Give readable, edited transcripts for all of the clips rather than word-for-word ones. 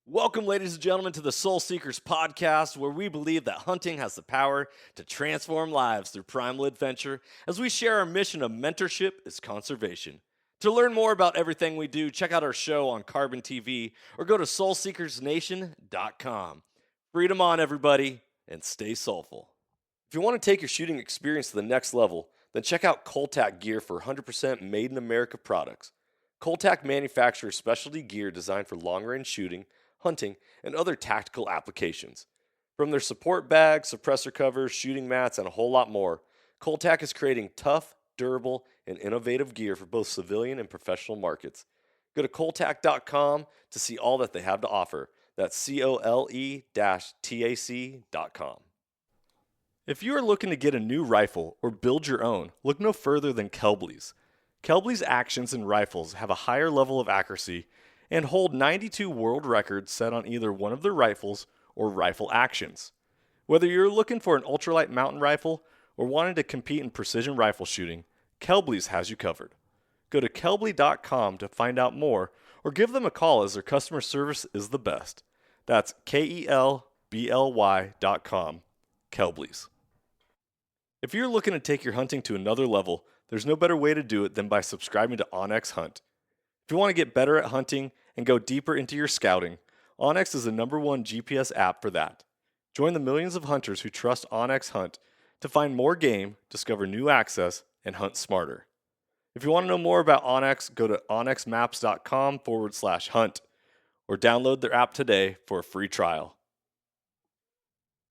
Welcome, ladies and gentlemen, to the Soul Seekers podcast, where we believe that hunting has the power to transform lives through primal adventure as we share our mission of mentorship is conservation. To learn more about everything we do, check out our show on Carbon TV or go to soulseekersnation.com. Freedom on, everybody, and stay soulful. If you want to take your shooting experience to the next level, then check out Coltac gear for 100% made in America products. Coltac manufactures specialty gear designed for long-range shooting, hunting, and other tactical applications. From their support bags, suppressor covers, shooting mats, and a whole lot more, Coltac is creating tough, durable, and innovative gear for both civilian and professional markets. Go to coltac.com to see all that they have to offer. That's cole-tac.com. If you are looking to get a new rifle or build your own, look no further than Kelbley's. Kelbley's actions and rifles have a higher level of accuracy and hold 92 world records set on either one of their rifles or rifle actions. Whether you're looking for an ultralight mountain rifle or wanting to compete in precision rifle shooting, Kelbley's has you covered. Go to kelbley.com to find out more or give them a call as their customer service is the best. That's KELBLY.com. Kelbley's. If you're looking to take your hunting to another level, there's no better way to do it than by subscribing to onX Hunt. If you want to get better at hunting and go deeper into your scouting, onX is the #1 GPS app for that. Join the millions of hunters who trust onX Hunt to find more game, discover new access, and hunt smarter. If you want to know more about onX, go to onxmaps.com/hunt or download their app today for a free trial.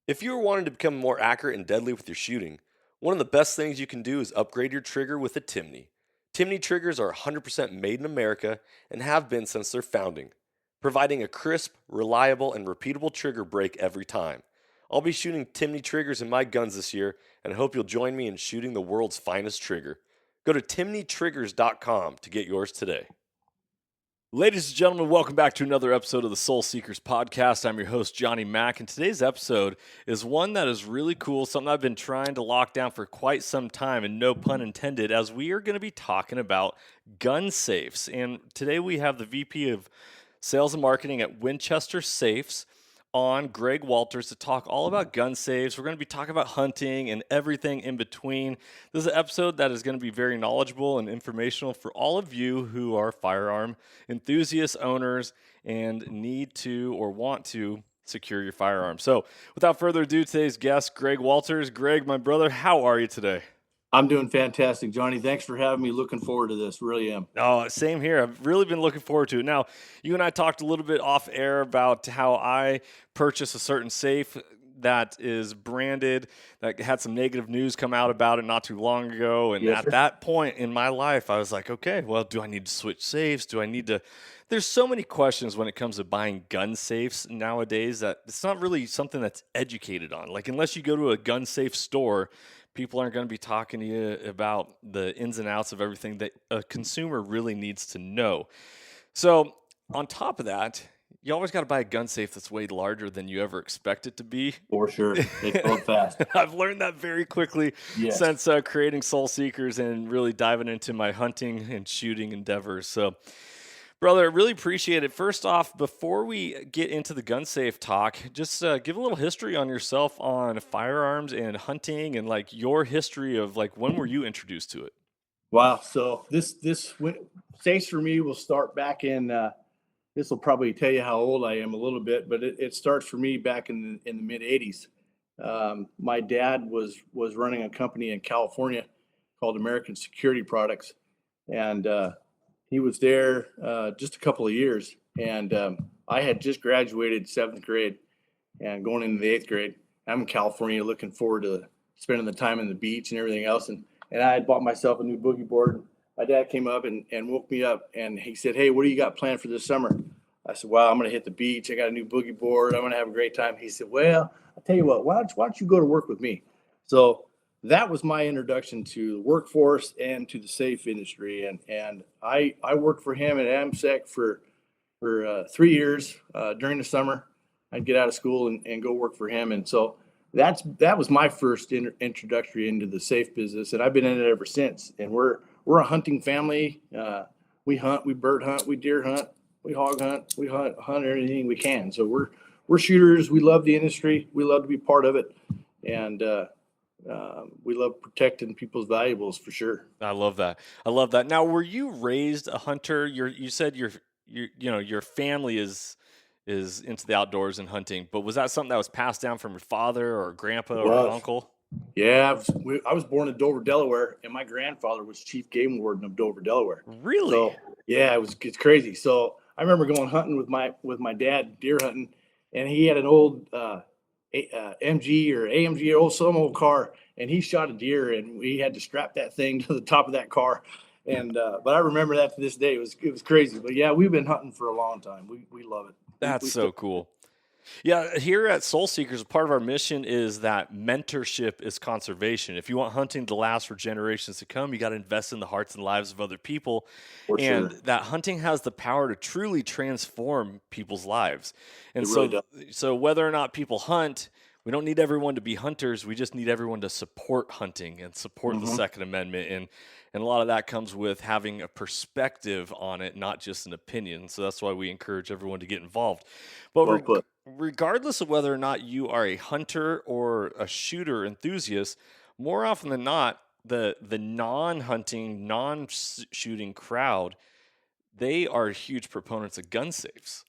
If you are wanting to become more accurate and deadly with your shooting, one of the best things you can do is upgrade your trigger with a Timney. Timney triggers are 100% made in America and have been since their founding, providing a crisp, reliable, and repeatable trigger break every time. I'll be shooting Timney triggers in my guns this year, and I hope you'll join me in shooting the world's finest trigger. Go to timneytriggers.com to get yours today. Ladies and gentlemen, welcome back to another episode of the Soul Seekers podcast. I'm your host, Johnny Mack, and today's episode is one that is really cool, something I've been trying to lock down for quite some time, and no pun intended, as we are going to be talking about gun safes. And today we have the VP of Sales and Marketing at Winchester Safes on, Greg Walters, to talk all about gun safes. We're going to be talking about hunting and everything in between. This is an episode that is going to be very knowledgeable and informational for all of you who are firearm enthusiasts, owners, and need to or want to secure your firearm. So without further ado, today's guest, Greg Walters. Greg, my brother, how are you today? I'm doing fantastic, Johnny. Thanks for having me. Looking forward to this. Really am. Oh, same here. I've really been looking forward to it. Now, you and I talked a little bit off air about how I purchased a certain safe that is branded, that had some negative news come out about it not too long ago. And Yes, at sir. that point in my life, I was like, okay, well, do I need to switch safes? Do I need to? There's so many questions when it comes to buying gun safes nowadays that it's not really something that's educated on. Like, unless you go to a gun safe store, people aren't going to be talking to you about the ins and outs of everything that a consumer really needs to know. So on top of that, you always got to buy a gun safe that's way larger than you ever expect it to be. For sure. They fill up fast. I've learned that very quickly Yes. since creating Soul Seekers and really diving into my hunting and shooting endeavors. So, brother, I really appreciate it. First off, before we get into the gun safe talk, just give a little history on yourself on firearms and hunting and like your history of like when were you introduced to it? Wow. So this safes for me will start back in. This will probably tell you how old I am a little bit, but it starts for me back in the mid '80s. My dad was running a company in California called American Security Products, and he was there just a couple of years. And I had just graduated 7th grade and going into the 8th grade. I'm in California, looking forward to spending the time in the beach and everything else. And I had bought myself a new boogie board. My dad came up and woke me up, and he said, "Hey, what do you got planned for this summer?" I said, "Well, I'm going to hit the beach. I got a new boogie board. I'm going to have a great time." He said, "Well, I'll tell you what, why don't you go to work with me?" So that was my introduction to the workforce and to the safe industry. And I worked for him at AMSEC for 3 years during the summer. I'd get out of school and go work for him. And so that was my first introductory into the safe business. And I've been in it ever since. And we're a hunting family. We hunt, we bird hunt, we deer hunt. we hog hunt, we hunt anything we can. So we're shooters. We love the industry. We love to be part of it, and we love protecting people's valuables for sure. I love that. I love that. Now, were you raised a hunter? You said your family is into the outdoors and hunting, but was that something that was passed down from your father or grandpa It or was. uncle? Yeah, I was born in Dover, Delaware, and my grandfather was chief game warden of Dover, Delaware. Really? So yeah, it's crazy. So I remember going hunting with my dad, deer hunting, and he had an old MG or AMG, some old car, and he shot a deer, and we had to strap that thing to the top of that car. And but I remember that to this day. It was crazy. But yeah, we've been hunting for a long time. We love it. That's so cool. Yeah, here at Soul Seekers, part of our mission is that mentorship is conservation. If you want hunting to last for generations to come, you got to invest in the hearts and lives of other people. For And sure. that hunting has the power to truly transform people's lives. And It really does. so whether or not people hunt, we don't need everyone to be hunters. We just need everyone to support hunting and support the Mm-hmm. Second Amendment. And a lot of that comes with having a perspective on it, not just an opinion. So that's why we encourage everyone to get involved. But Well put. regardless of whether or not you are a hunter or a shooter enthusiast, more often than not, the non-hunting, non-shooting crowd, they are huge proponents of gun safes.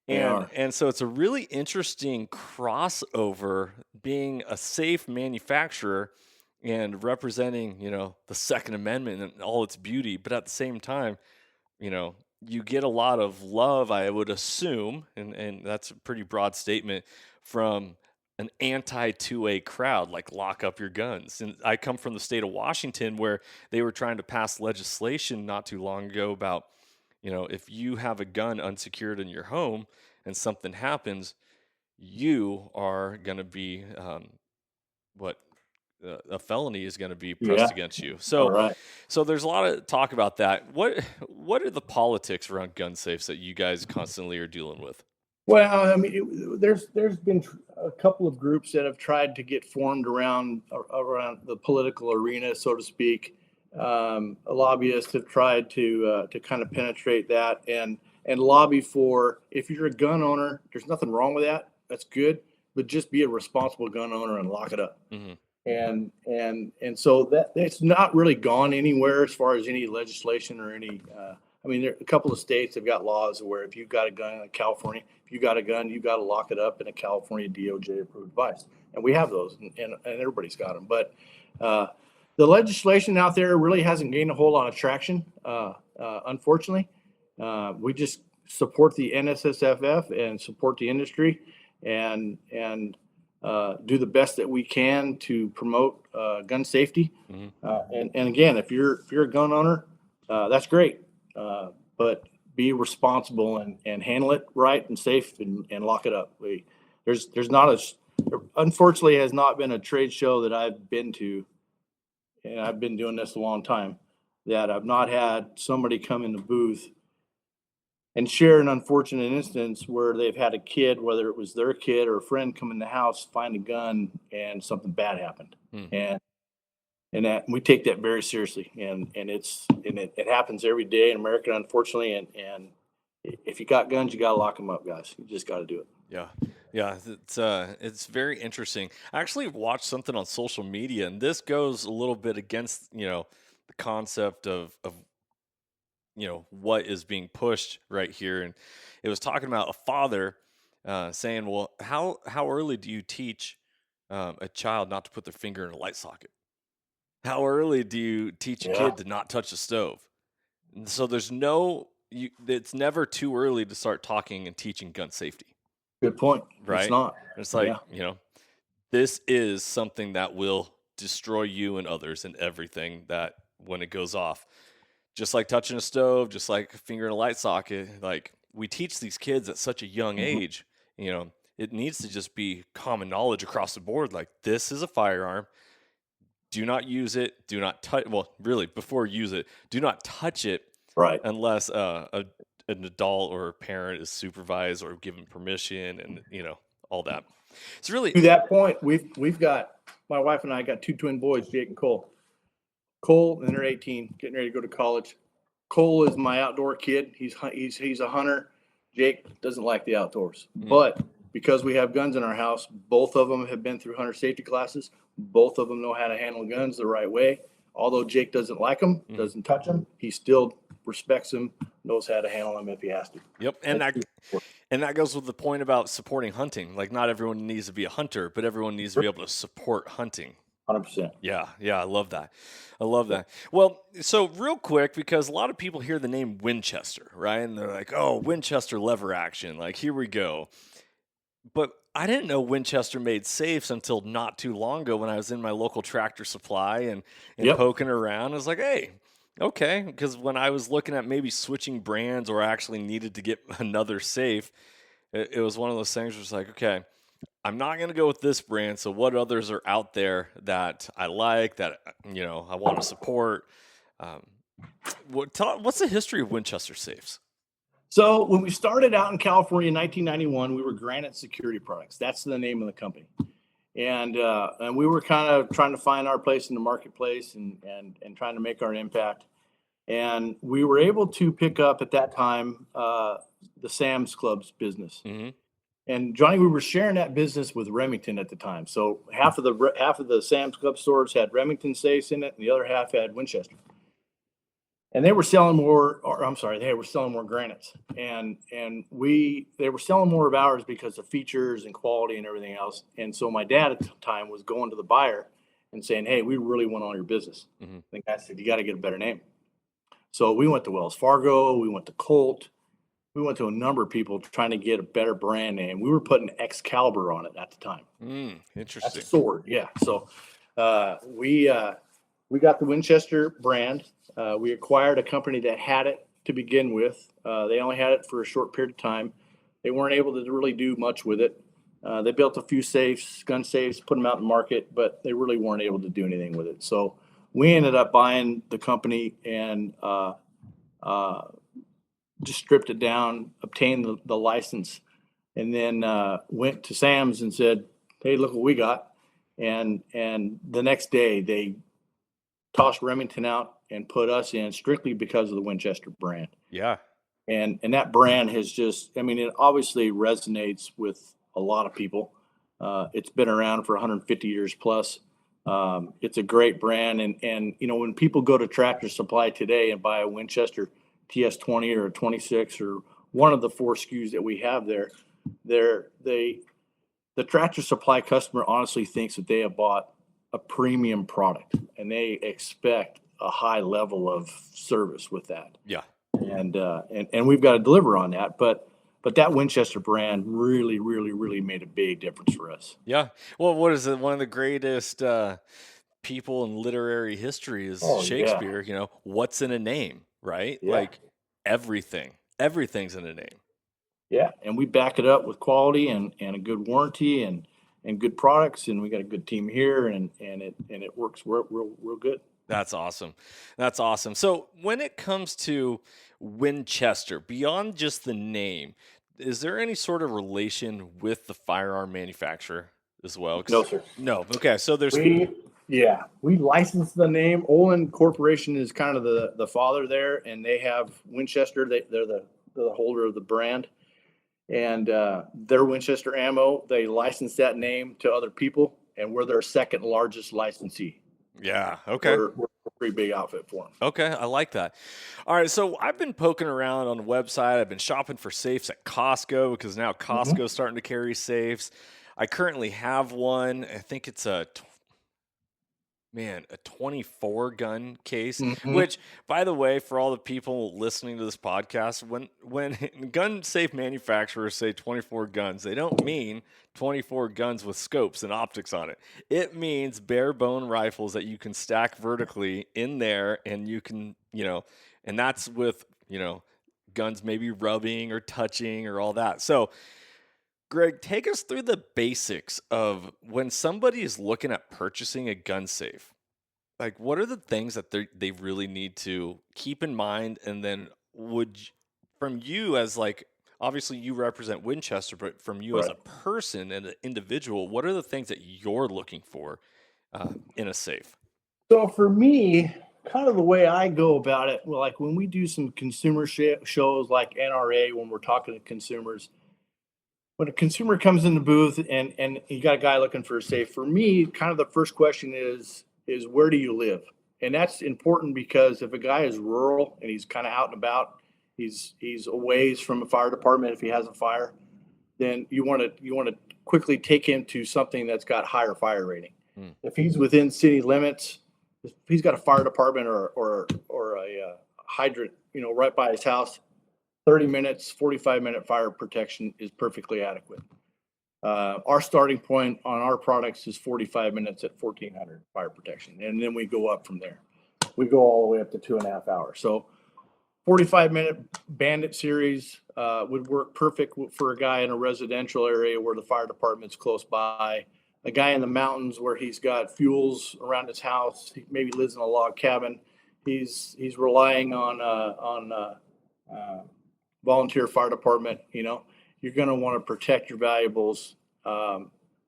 They are. And so it's a really interesting crossover being a safe manufacturer and representing, the Second Amendment and all its beauty, but at the same time, you get a lot of love, I would assume, and that's a pretty broad statement, from an anti 2A crowd, like lock up your guns. And I come from the state of Washington where they were trying to pass legislation not too long ago about, if you have a gun unsecured in your home and something happens, you are going to be what a felony is going to be pressed Yeah. against you. All So, right. so there's a lot of talk about that. What are the politics around gun safes that you guys constantly are dealing with? Well, I mean, there's been a couple of groups that have tried to get formed around the political arena, so to speak. Lobbyists have tried to kind of penetrate that and lobby for, if you're a gun owner, there's nothing wrong with that. That's good, but just be a responsible gun owner and lock it up. Mm-hmm. And so that it's not really gone anywhere as far as any legislation or any. I mean, a couple of states have got laws where if you've got a gun, like California, if you got a gun, you got to lock it up in a California DOJ approved device, and we have those, and everybody's got them. But the legislation out there really hasn't gained a whole lot of traction, unfortunately. We just support the NSSFF and support the industry, and do the best that we can to promote gun safety. Mm-hmm. And again, if you're a gun owner, that's great, but be responsible and handle it right and safe and lock it up. There's not unfortunately has not been a trade show that I've been to, and I've been doing this a long time, that I've not had somebody come in the booth and share an unfortunate instance where they've had a kid, whether it was their kid or a friend, come in the house, find a gun, and something bad happened. Mm. And that we take that very seriously, and it happens every day in America, unfortunately. And if you got guns, you got to lock them up, guys. You just got to do it. Yeah, it's very interesting. I actually watched something on social media, and this goes a little bit against the concept of what is being pushed right here, and it was talking about a father saying, "Well, how early do you teach a child not to put their finger in a light socket? How early do you teach a Yeah. kid to not touch a stove?" And so it's never too early to start talking and teaching gun safety, Good point. right? It's not. It's like Yeah. this is something that will destroy you and others and everything that when it goes off. Just like touching a stove, just like a finger in a light socket, like we teach these kids at such a young Mhm. age, it needs to just be common knowledge across the board. Like, this is a firearm. Do not use it. Do not touch. Well, really, before you use it, do not touch it Right. unless an adult or a parent is supervised or given permission, and all that. It's really To that point, we've got, my wife and I got two twin boys, Jake and Cole. Cole, and they're 18, getting ready to go to college. Cole is my outdoor kid. He's a hunter. Jake doesn't like the outdoors, Mm. but because we have guns in our house, both of them have been through hunter safety classes. Both of them know how to handle guns the right way. Although Jake doesn't like them, doesn't touch them, he still respects them, knows how to handle them if he has to. Yep, and that goes with the point about supporting hunting. Like, not everyone needs to be a hunter, but everyone needs to be able to support hunting. 100%. Yeah, I love that. I love that. Well, so real quick, because a lot of people hear the name Winchester, right? And they're like, oh, Winchester lever action. Like, here we go. But I didn't know Winchester made safes until not too long ago when I was in my local Tractor Supply and Yep. poking around. I was like, hey, okay. Because when I was looking at maybe switching brands or I actually needed to get another safe, it was one of those things where it's like, okay, I'm not going to go with this brand. So what others are out there that I like, that, I want to support? What's the history of Winchester Safes? So when we started out in California in 1991, we were Granite Security Products. That's the name of the company. And we were kind of trying to find our place in the marketplace and trying to make our impact. And we were able to pick up at that time the Sam's Club's business. Mm-hmm. And Johnny, we were sharing that business with Remington at the time. So half of the Sam's Club stores had Remington safes in it, and the other half had Winchester. And they were selling more, they were selling more granites, and they were selling more of ours because of features and quality and everything else. And so my dad at the time was going to the buyer and saying, "Hey, we really want all your business." Mm-hmm. The guy said, "You got to get a better name." So we went to Wells Fargo, we went to Colt, we went to a number of people trying to get a better brand name. We were putting Excalibur on it at the time. Interesting. That's a sword, yeah. So we got the Winchester brand. We acquired a company that had it to begin with. They only had it for a short period of time. They weren't able to really do much with it. They built a few safes, gun safes, put them out in the market, but they really weren't able to do anything with it. So we ended up buying the company and just stripped it down, obtained the license, and then went to Sam's and said, "Hey, look what we got." And the next day they tossed Remington out and put us in strictly because of the Winchester brand. Yeah. And that brand has just, it obviously resonates with a lot of people. It's been around for 150 years plus. It's a great brand. And when people go to Tractor Supply today and buy a Winchester TS20 or a 26 or one of the 4 SKUs that we have there, the Tractor Supply customer honestly thinks that they have bought a premium product and they expect a high level of service with that. Yeah. And we've got to deliver on that. But that Winchester brand really, really, really made a big difference for us. Yeah. Well, what is it? One of the greatest people in literary history is Shakespeare. Yeah. What's in a name, right? Yeah. Like everything's in a name. Yeah. And we back it up with quality and a good warranty and good products. And we got a good team here and it works real good. That's awesome. That's awesome. So when it comes to Winchester, beyond just the name, is there any sort of relation with the firearm manufacturer as well? No, sir. No. Okay. So there's... We licensed the name. Olin Corporation is kind of the father there, and they have Winchester. They're the holder of the brand. And their Winchester ammo, they licensed that name to other people, and we're their second largest licensee. Yeah. Okay. We're a pretty big outfit for them. Okay. I like that. All right. So I've been poking around on the website. I've been shopping for safes at Costco because now Costco's starting to carry safes. I currently have one. I think it's a 24 gun case, which, by the way, for all the people listening to this podcast, when gun safe manufacturers say 24 guns, they don't mean 24 guns with scopes and optics on it. It means bare bone rifles that you can stack vertically in there, and you can, and that's with, guns maybe rubbing or touching or all that. So Greg, take us through the basics of when somebody is looking at purchasing a gun safe. Like, what are the things that they really need to keep in mind? And then from you as obviously you represent Winchester, but from you as a person and an individual, what are the things that you're looking for in a safe? So for me, kind of the way I go about it, well, like when we do some consumer shows like NRA, when we're talking to consumers, when a consumer comes in the booth and you got a guy looking for a safe, for me, kind of the first question is where do you live? And that's important because if a guy is rural and he's kind of out and about, he's a ways from a fire department if he has a fire, then you want to quickly take him to something that's got higher fire rating. If he's within city limits, if he's got a fire department or a hydrant, right by his house, 30 minutes, 45-minute fire protection is perfectly adequate. Our starting point on our products is 45 minutes at 1400 fire protection, and then we go up from there. We go all the way up to 2.5 hours. So 45-minute Bandit series would work perfect for a guy in a residential area where the fire department's close by. A guy in the mountains where he's got fuels around his house, he maybe lives in a log cabin. He's relying on volunteer fire department. You're going to want to protect your valuables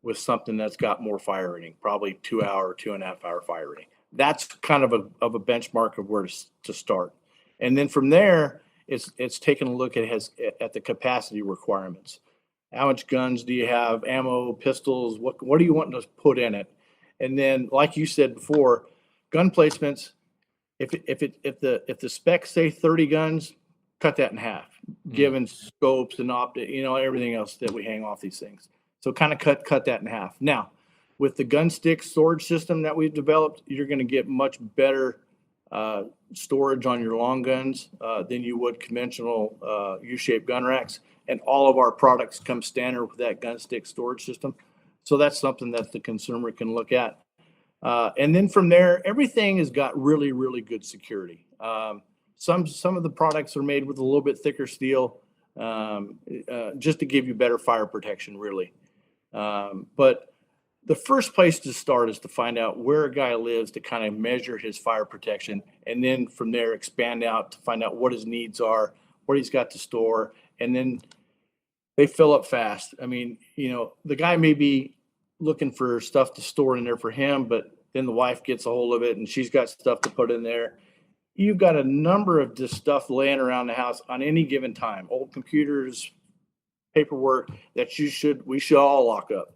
with something that's got more fire rating, probably 2 hour, 2.5 hour fire rating. That's kind of a benchmark of where to start. And then from there, it's taking a look at the capacity requirements. How much guns do you have? Ammo, pistols? What do you want to put in it? And then, like you said before, gun placements. If the specs say 30 guns, cut that in half, given scopes and everything else that we hang off these things. So kind of cut that in half. Now, with the gun stick storage system that we've developed, you're going to get much better storage on your long guns than you would conventional U-shaped gun racks. And all of our products come standard with that gun stick storage system. So that's something that the consumer can look at. And then from there, everything has got really, really good security. Some of the products are made with a little bit thicker steel, just to give you better fire protection, really. But the first place to start is to find out where a guy lives to kind of measure his fire protection, and then from there expand out to find out what his needs are, what he's got to store, and then they fill up fast. I mean, the guy may be looking for stuff to store in there for him, but then the wife gets a hold of it and she's got stuff to put in there. You've got a number of this stuff laying around the house on any given time, old computers, paperwork that we should all lock up,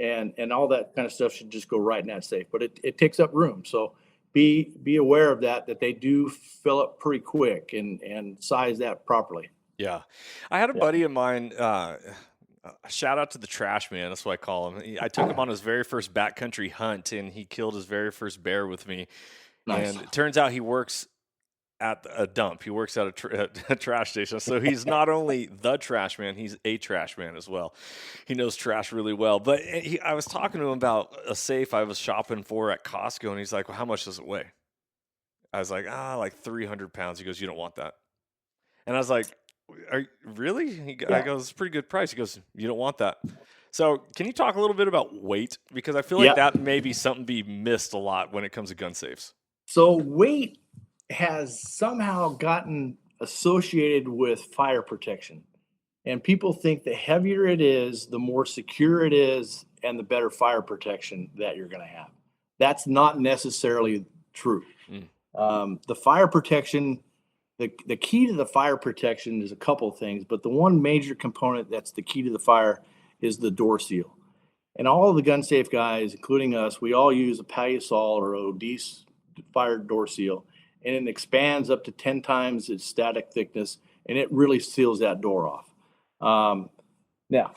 and all that kind of stuff should just go right in that safe. But it takes up room. So be aware of that they do fill up pretty quick, and size that properly. Yeah. I had a buddy of mine, shout out to the trash man. That's what I call him. I took him on his very first backcountry hunt, and he killed his very first bear with me. Nice. And it turns out he works at a dump. He works at a trash station. So he's not only the trash man, he's a trash man as well. He knows trash really well. But I was talking to him about a safe I was shopping for at Costco, and he's like, well, how much does it weigh? I was like, like 300 pounds. He goes, you don't want that. And I was like, really? I go, it's a pretty good price. He goes, you don't want that. So can you talk a little bit about weight? Because I feel like that may be something be missed a lot when it comes to gun safes. So weight has somehow gotten associated with fire protection. And people think the heavier it is, the more secure it is, and the better fire protection that you're going to have. That's not necessarily true. The fire protection, the key to the fire protection is a couple of things, but the one major component that's the key to the fire is the door seal. And all of the gun safe guys, including us, we all use a Palisol or OD fire door seal, and it expands up to 10 times its static thickness, and it really seals that door off. Now,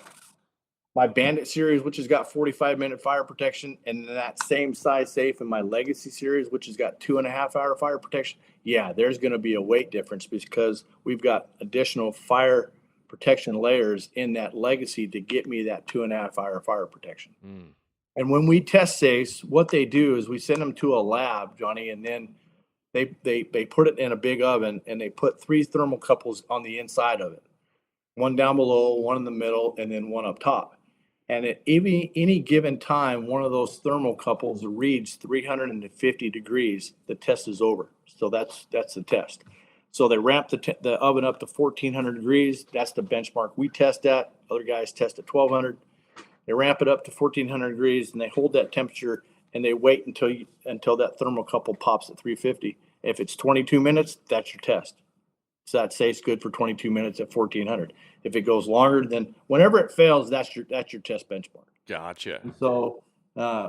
my Bandit series, which has got 45-minute fire protection, and that same size safe in my Legacy series, which has got 2.5 hour fire protection, there's going to be a weight difference because we've got additional fire protection layers in that Legacy to get me that 2.5 hour fire protection. And when we test safes, what they do is we send them to a lab, Johnny, and then they put it in a big oven, and they put 3 thermocouples on the inside of it. One down below, one in the middle, and then one up top. And at any given time, one of those thermocouples reads 350 degrees, the test is over. So that's the test. So they ramp the oven up to 1,400 degrees. That's the benchmark we test at. Other guys test at 1,200. They ramp it up to 1,400 degrees, and they hold that temperature and they wait until that thermocouple pops at 350. If it's 22 minutes, that's your test. So that safe's good for 22 minutes at 1400. If it goes longer, then whenever it fails, that's your test benchmark. Gotcha. So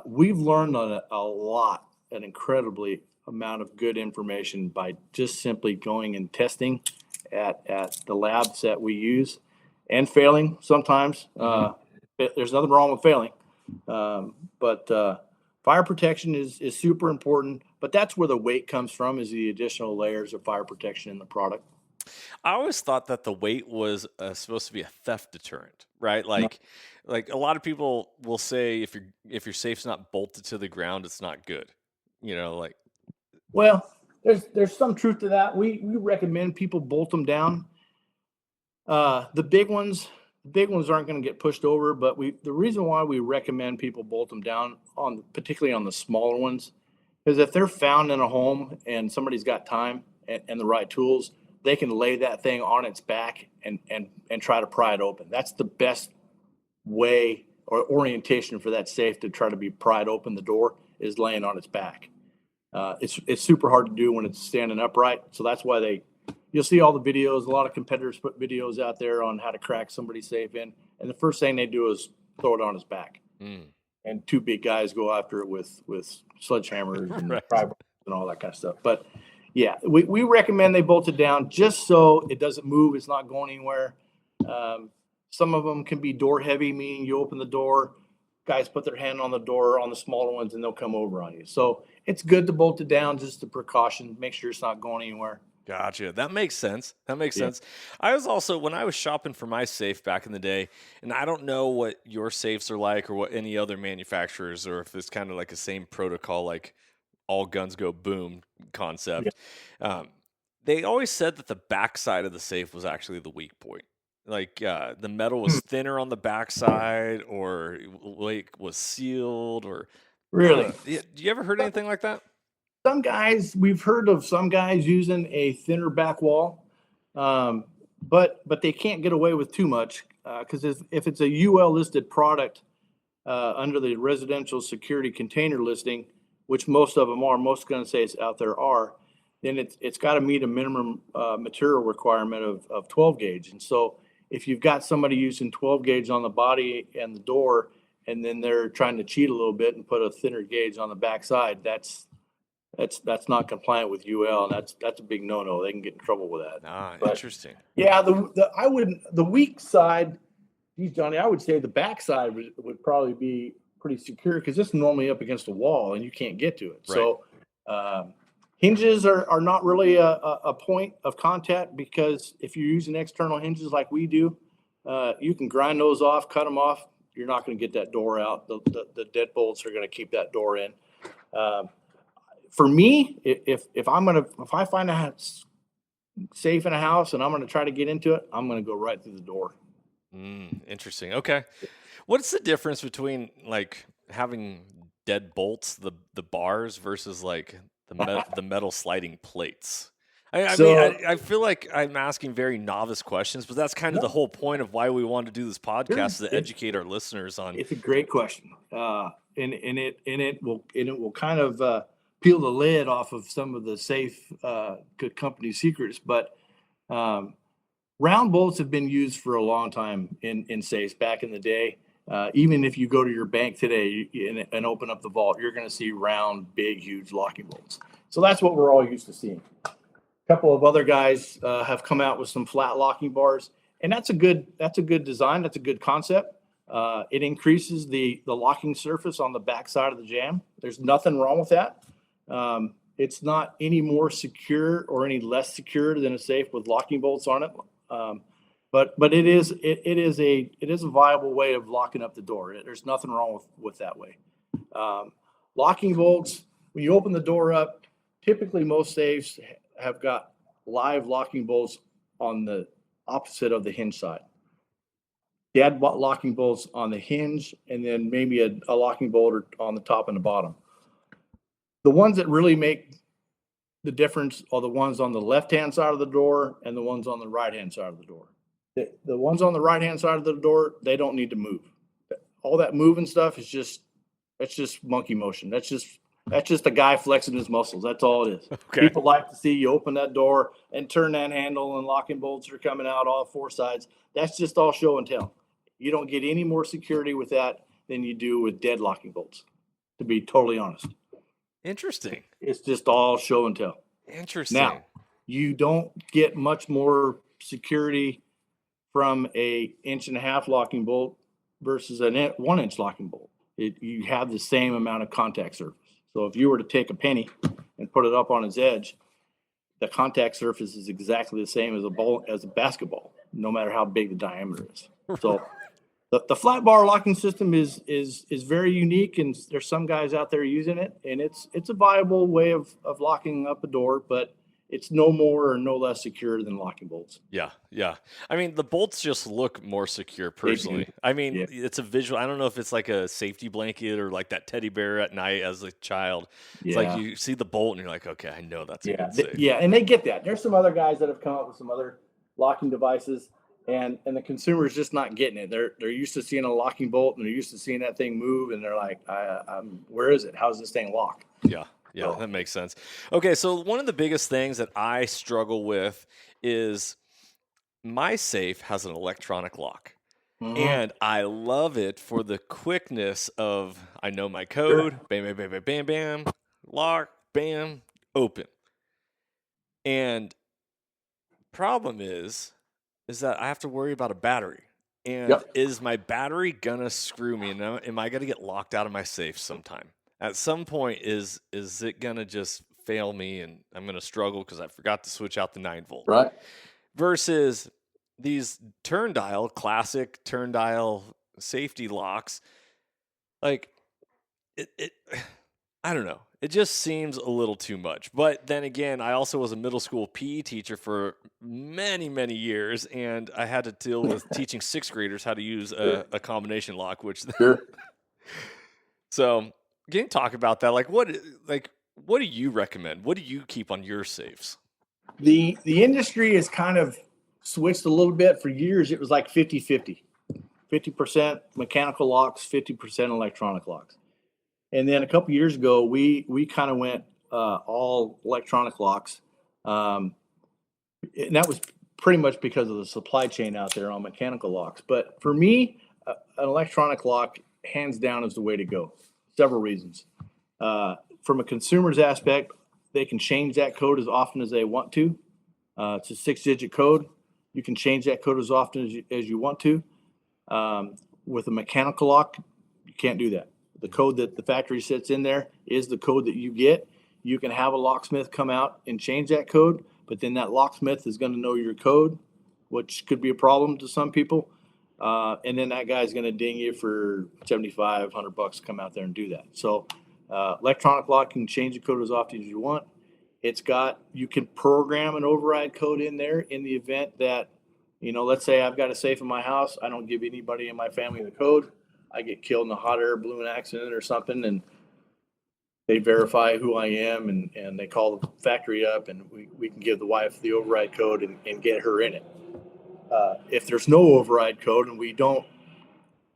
we've learned a lot, an incredibly amount of good information by just simply going and testing at the labs that we use, and failing sometimes. There's nothing wrong with failing, but fire protection is super important. But that's where the weight comes from, is the additional layers of fire protection in the product. I always thought that the weight was supposed to be a theft deterrent, right? Like a lot of people will say if your safe's not bolted to the ground, it's not good. Like. Well, there's some truth to that. We recommend people bolt them down. The big ones aren't going to get pushed over, but the reason why we recommend people bolt them down, particularly on the smaller ones, is if they're found in a home and somebody's got time and the right tools, they can lay that thing on its back and try to pry it open. That's the best way or orientation for that safe to try to be pried open. The door is laying on its back. It's super hard to do when it's standing upright. So that's why you'll see all the videos. A lot of competitors put videos out there on how to crack somebody's safe in. And the first thing they do is throw it on his back. And two big guys go after it with sledgehammers and right. And all that kind of stuff. But yeah, we recommend they bolt it down just so it doesn't move. It's not going anywhere. Some of them can be door heavy, meaning you open the door, guys put their hand on the door on the smaller ones and they'll come over on you. So it's good to bolt it down, just a precaution, make sure it's not going anywhere. Gotcha. That makes sense. Sense. I was also, when I was shopping for my safe back in the day, and I don't know what your safes are like or what any other manufacturers, or if it's kind of like the same protocol, like all guns go boom concept. They always said that the backside of the safe was actually the weak point. Like the metal was thinner on the backside, or was sealed, or really. Do you ever heard anything like that? We've heard of some guys using a thinner back wall, but they can't get away with too much because if it's a UL listed product under the residential security container listing, which most of them are, most gun safes out there are, then it's got to meet a minimum material requirement of 12 gauge. And so if you've got somebody using 12 gauge on the body and the door, and then they're trying to cheat a little bit and put a thinner gauge on the backside, that's not compliant with UL, and that's a big no-no. They can get in trouble with that. Interesting. Yeah, the weak side, geez, Johnny, I would say the backside would probably be pretty secure because it's normally up against a wall and you can't get to it. Right. So hinges are not really a point of contact, because if you're using external hinges like we do, you can grind those off, cut them off. You're not going to get that door out. The deadbolts are going to keep that door in. For me, if I find a safe in a house and I'm going to try to get into it, I'm going to go right through the door. Interesting. Okay. What's the difference between like having dead bolts, the bars, versus like the metal sliding plates? I mean, I feel like I'm asking very novice questions, but that's kind of the whole point of why we wanted to do this podcast, to educate our listeners on. It's a great question, and it will kind of peel the lid off of some of the safe good company secrets. But round bolts have been used for a long time in safes. Back in the day, even if you go to your bank today and open up the vault, you're going to see round, big, huge locking bolts. So that's what we're all used to seeing. A couple of other guys have come out with some flat locking bars, and that's a good design. That's a good concept. It increases the locking surface on the back side of the jamb. There's nothing wrong with that. It's not any more secure or any less secure than a safe with locking bolts on it. But it is a viable way of locking up the door. There's nothing wrong with that way. Locking bolts, when you open the door up, typically most safes have got live locking bolts on the opposite of the hinge side. Dead locking bolts on the hinge, and then maybe a locking bolt on the top and the bottom. The ones that really make the difference are the ones on the left-hand side of the door and the ones on the right-hand side of the door. The ones on the right-hand side of the door, they don't need to move. All that moving stuff is just That's just monkey motion. That's just a guy flexing his muscles. That's all it is. Okay. People like to see you open that door and turn that handle, and locking bolts are coming out all four sides. That's just all show and tell. You don't get any more security with that than you do with dead locking bolts, to be totally honest. Interesting. It's just all show and tell. Interesting. Now, you don't get much more security from a 1.5-inch locking bolt versus a 1-inch locking bolt. You have the same amount of contact surface. So if you were to take a penny and put it up on its edge, the contact surface is exactly the same as a basketball, no matter how big the diameter is. So the flat bar locking system is very unique, and there's some guys out there using it, and it's a viable way of locking up a door, but it's no more or no less secure than locking bolts. Yeah, yeah. I mean, the bolts just look more secure personally. I mean, Yeah. it's a visual. I don't know if it's like a safety blanket or like that teddy bear at night as a child. It's like Yeah. you see the bolt and you're like, okay, I know that's a Yeah, good safe. yeah, and they get that. There's some other guys that have come up with some other locking devices, and the consumer is just not getting it. They're used to seeing a locking bolt, and they're used to seeing that thing move, and they're like, where is it? How's this thing lock? Yeah, yeah, that makes sense. Okay, so one of the biggest things that I struggle with is my safe has an electronic lock. Mhm. And I love it for the quickness of I know my code, bam, bam, bam, bam, bam, bam, lock, bam, open. And problem is that I have to worry about a battery. And Yep. is my battery gonna screw me? And am I gonna get locked out of my safe sometime? At some point, is it gonna just fail me and I'm gonna struggle because I forgot to switch out the 9-volt? Right. Versus these classic turn dial safety locks, like it I don't know. It just seems a little too much. But then again, I also was a middle school PE teacher for many, many years, and I had to deal with teaching sixth graders how to use a combination lock, which Sure. so can you talk about that? What do you recommend? What do you keep on your safes? The industry has kind of switched a little bit. For years, it was like 50-50. 50% mechanical locks, 50% electronic locks. And then a couple years ago, we kind of went all electronic locks. And that was pretty much because of the supply chain out there on mechanical locks. But for me, an electronic lock, hands down, is the way to go. Several reasons. From a consumer's aspect, they can change that code as often as they want to. It's a 6-digit code. You can change that code as often as you want to. With a mechanical lock, you can't do that. The code that the factory sets in there is the code that you get. You can have a locksmith come out and change that code, but then that locksmith is going to know your code, which could be a problem to some people. And then that guy's going to ding you for $75-100 to come out there and do that. So electronic lock can change the code as often as you want. You can program an override code in there in the event that, let's say I've got a safe in my house. I don't give anybody in my family the code. I get killed in a hot air balloon accident or something, and they verify who I am, and they call the factory up, and we can give the wife the override code and get her in it. If there's no override code and we don't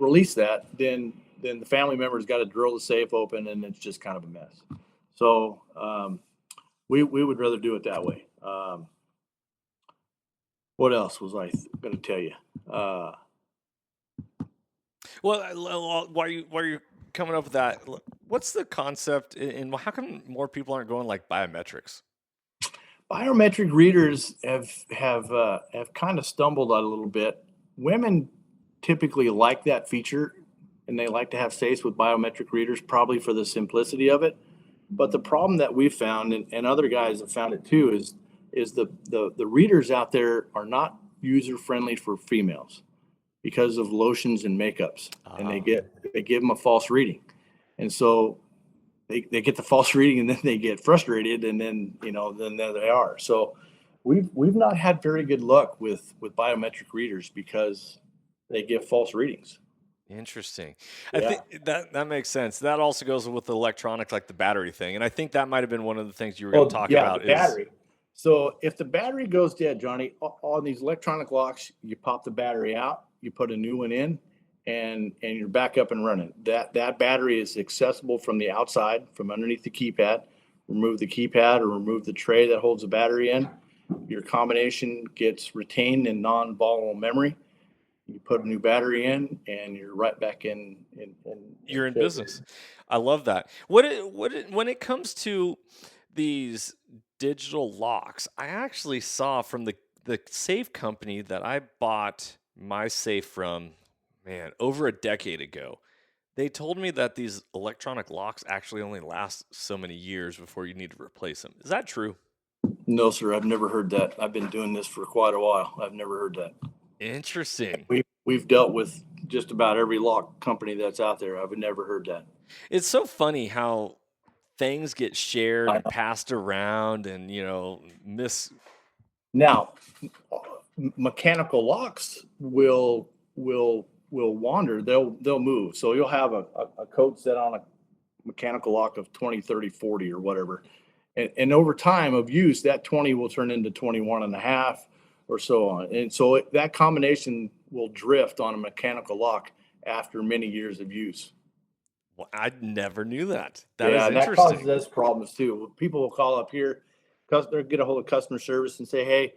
release that, then the family member's got to drill the safe open, and it's just kind of a mess. So we would rather do it that way. What else was I going to tell you? Well, while you're coming up with that, what's the concept, and how come more people aren't going like biometrics? Biometric readers have kind of stumbled a little bit. Women typically like that feature, and they like to have safes with biometric readers, probably for the simplicity of it. But the problem that we've found, and other guys have found it too, is the readers out there are not user friendly for females because of lotions and makeups, and they give them a false reading, and so they get the false reading, and then they get frustrated, and then then there they are. So we've not had very good luck with biometric readers because they give false readings. Interesting. Yeah. I think that makes sense. That also goes with the electronic, like the battery thing, and I think that might have been one of the things you were going to talk about. The battery. So if the battery goes dead, Johnny, on these electronic locks, you pop the battery out, you put a new one in, and you're back up and running. That battery is accessible from the outside, from underneath the keypad. Remove the keypad or remove the tray that holds the battery in. Your combination gets retained in non-volatile memory. You put a new battery in, and you're right back You're in shape. business. I love that. When it comes to these digital locks, I actually saw from the safe company that I bought my safe from, man, over a decade ago. They told me that these electronic locks actually only last so many years before you need to replace them. Is that true? No, sir, I've never heard that. I've been doing this for quite a while. I've never heard that. Interesting. We've dealt with just about every lock company that's out there. I've never heard that. It's so funny how things get shared I and know. passed around and, miss. Now, mechanical locks will wander. They'll move. So you'll have a code set on a mechanical lock of 20, 30, 40 or whatever. And over time of use, that 20 will turn into 21 and a half or so on. And so that combination will drift on a mechanical lock after many years of use. Well, I never knew that. That is Yeah, and that causes interesting. us problems too. People will call up here, get a hold of customer service and say, hey,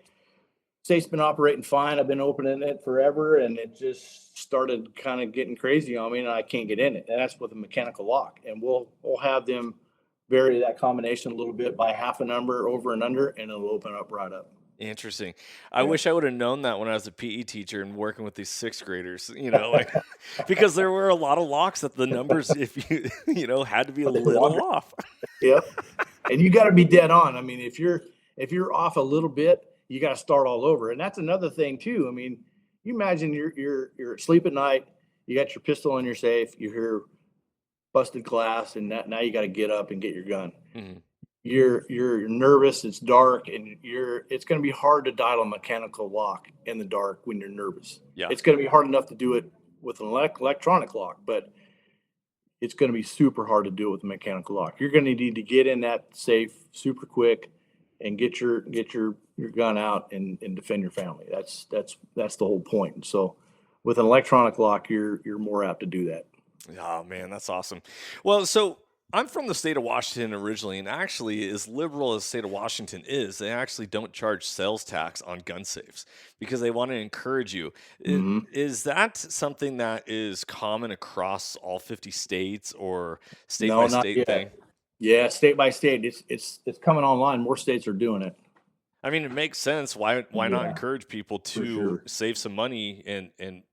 safe's been operating fine. I've been opening it forever, and it just started kind of getting crazy on me, and I can't get in it. And that's with a mechanical lock. And we'll have them vary that combination a little bit by half a number over and under, and it'll open up right up. Interesting. I Yeah. wish I would have known that when I was a PE teacher and working with these sixth graders, like because there were a lot of locks that the numbers, if you, had to be a But they little wander. off. Yep. And you got to be dead on. I mean, if you're off a little bit, you got to start all over. And that's another thing too. I mean, you imagine you're asleep at night, you got your pistol in your safe, you hear busted glass, and now you got to get up and get your gun. Mhm. You're nervous, it's dark, and it's going to be hard to dial a mechanical lock in the dark when you're nervous. Yeah. It's going to be hard enough to do it with an electronic lock, but it's going to be super hard to do it with a mechanical lock. You're going to need to get in that safe super quick and get your gun out and defend your family. That's the whole point. So with an electronic lock, you're more apt to do that. Oh man, that's awesome. Well, so I'm from the state of Washington originally, and actually, as liberal as the state of Washington is, they actually don't charge sales tax on gun safes because they want to encourage you. Mm-hmm. Is that something that is common across all 50 states or state No, by not state thing? yet. Yeah, state by state, it's coming online. More states are doing it. I mean, it makes sense. Why not Yeah, encourage people for to sure. save some money and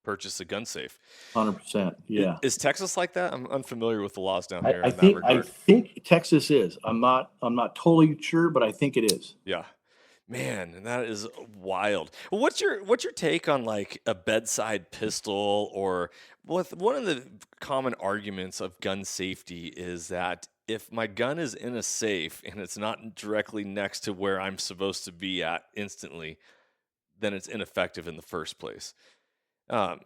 purchase a gun safe? 100%. I- Yeah. Is Texas like that? I'm unfamiliar with the laws down I, there I in that think I regard. think Texas is. I'm not totally sure, but I think it is. Yeah. Man, and that is wild. What's your take on like a bedside pistol or with one of the common arguments of gun safety is that if my gun is in a safe and it's not directly next to where I'm supposed to be at instantly, then it's ineffective in the first place. Um,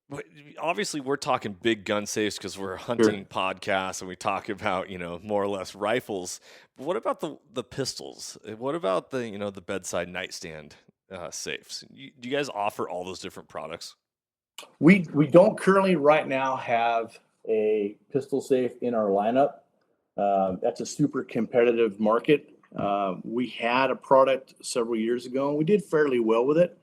but obviously, we're talking big gun safes because we're a Sure. hunting podcast and we talk about more or less rifles. But what about the pistols? What about the bedside nightstand safes? Do you guys offer all those different products? We don't currently right now have a pistol safe in our lineup. That's a super competitive market. We had a product several years ago, and we did fairly well with it.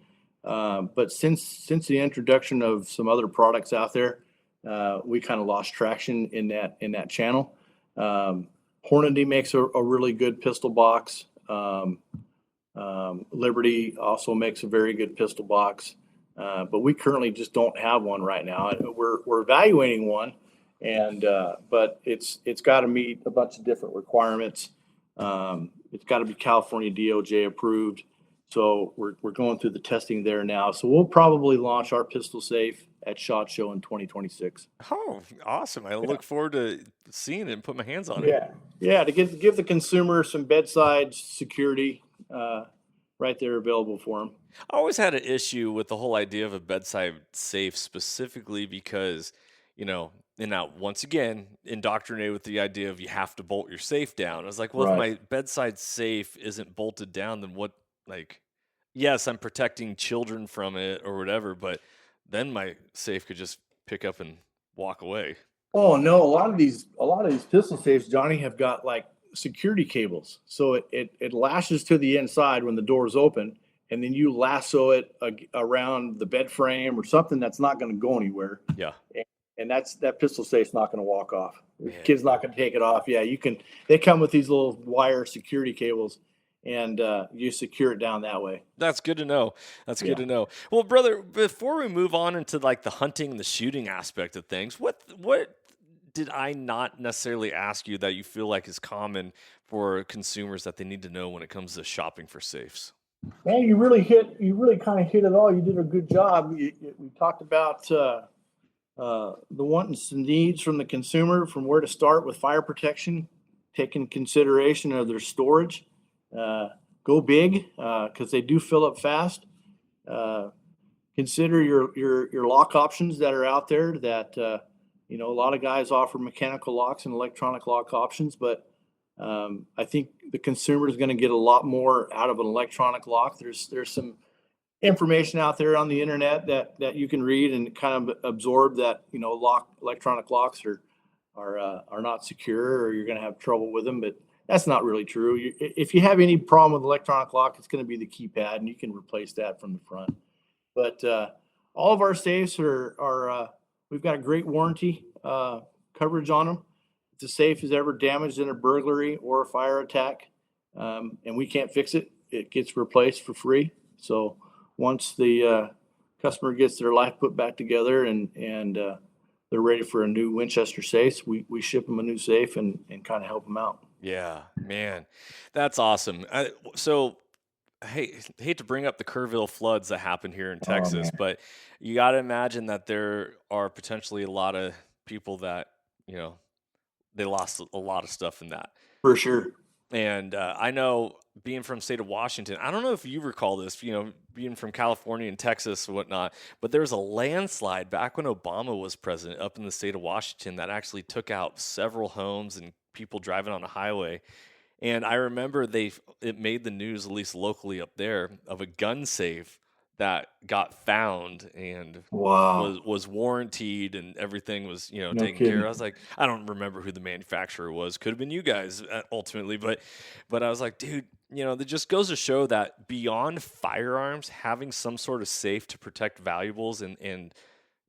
But since the introduction of some other products out there, we kind of lost traction in that channel. Hornady makes a really good pistol box. Liberty also makes a very good pistol box, but we currently just don't have one right now. We're evaluating one, and but it's got to meet a bunch of different requirements. It's got to be California DOJ approved. So we're going through the testing there now. So we'll probably launch our pistol safe at SHOT Show in 2026. Oh, awesome! I look forward to seeing it and put my hands on it. Yeah, yeah, to give the consumer some bedside security right there available for them. I always had an issue with the whole idea of a bedside safe, specifically because, and now once again, indoctrinated with the idea of you have to bolt your safe down. I was like, well, if Right. my bedside safe isn't bolted down, then what? Like, yes, I'm protecting children from it or whatever, but then my safe could just pick up and walk away. Oh no, a lot of these pistol safes, Johnny, have got like security cables. So it lashes to the inside when the door is open, and then you lasso it around the bed frame or something that's not going to go anywhere. Yeah. And that pistol safe's not going to walk off. The Man. kid's not going to take it off. Yeah, you can. They come with these little wire security cables, and you secure it down that way. That's good to know. That's Yeah. good to know. Well, brother, before we move on into like the hunting and the shooting aspect of things, what did I not necessarily ask you that you feel like is common for consumers that they need to know when it comes to shopping for safes? Man, you really kind of hit it all. You did a good job. We talked about the wants and needs from the consumer, from where to start with fire protection, taking consideration of their storage. Go big because they do fill up fast. Consider your lock options that are out there. That a lot of guys offer mechanical locks and electronic lock options, but I think the consumer is going to get a lot more out of an electronic lock. There's some information out there on the internet that you can read and kind of absorb that electronic locks are not secure, or you're going to have trouble with them. But that's not really true. If you have any problem with electronic lock, it's going to be the keypad, and you can replace that from the front. But all of our safes are we've got a great warranty coverage on them. If the safe is ever damaged in a burglary or a fire attack, and we can't fix it, it gets replaced for free. So once the customer gets their life put back together and they're ready for a new Winchester safe, we ship them a new safe and kind of help them out. Yeah, man, that's awesome. So, hey, hate to bring up the Kerrville floods that happened here in Texas, but you got to imagine that there are potentially a lot of people that they lost a lot of stuff in that. For sure. And I know, being from the state of Washington, I don't know if you recall this, being from California and Texas and whatnot, but there was a landslide back when Obama was president up in the state of Washington that actually took out several homes and people driving on the highway. And I remember it made the news, at least locally up there, of a gun safe that got found and Wow. was warranted and everything was taken care kidding. of. I was like, I don't remember who the manufacturer was. Could have been you guys ultimately, but I was like, dude, that just goes to show that beyond firearms, having some sort of safe to protect valuables and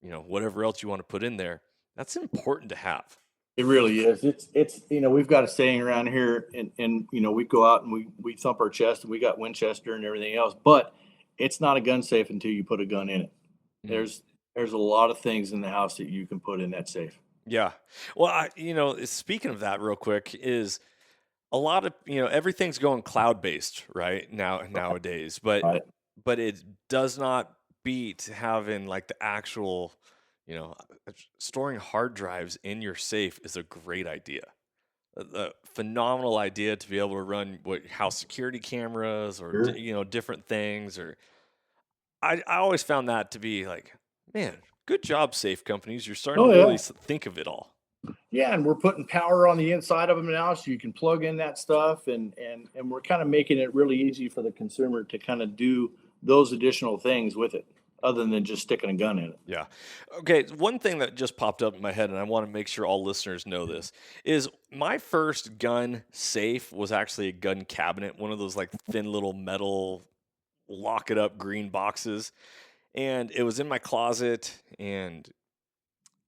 whatever else you want to put in there, that's important to have. It really is. It's we've got a saying around here, and we go out and we thump our chest, and we got Winchester and everything else, but it's not a gun safe until you put a gun in it. Mhm. There's a lot of things in the house that you can put in that safe. Yeah. Well, speaking of that real quick, is a lot of, everything's going cloud-based right nowadays, Right. but it does not beat having like the actual, storing hard drives in your safe is a great idea. A phenomenal idea to be able to run house security cameras or Sure. different things. Or I always found that to be like, man, good job, safe companies. You're starting Oh to really yeah. think of it all. Yeah, and we're putting power on the inside of them now, so you can plug in that stuff, and we're kind of making it really easy for the consumer to kind of do those additional things with it, other than just sticking a gun in it. Yeah. Okay. One thing that just popped up in my head, and I want to make sure all listeners know this, is my first gun safe was actually a gun cabinet, one of those like thin little metal lock it up green boxes. And it was in my closet, and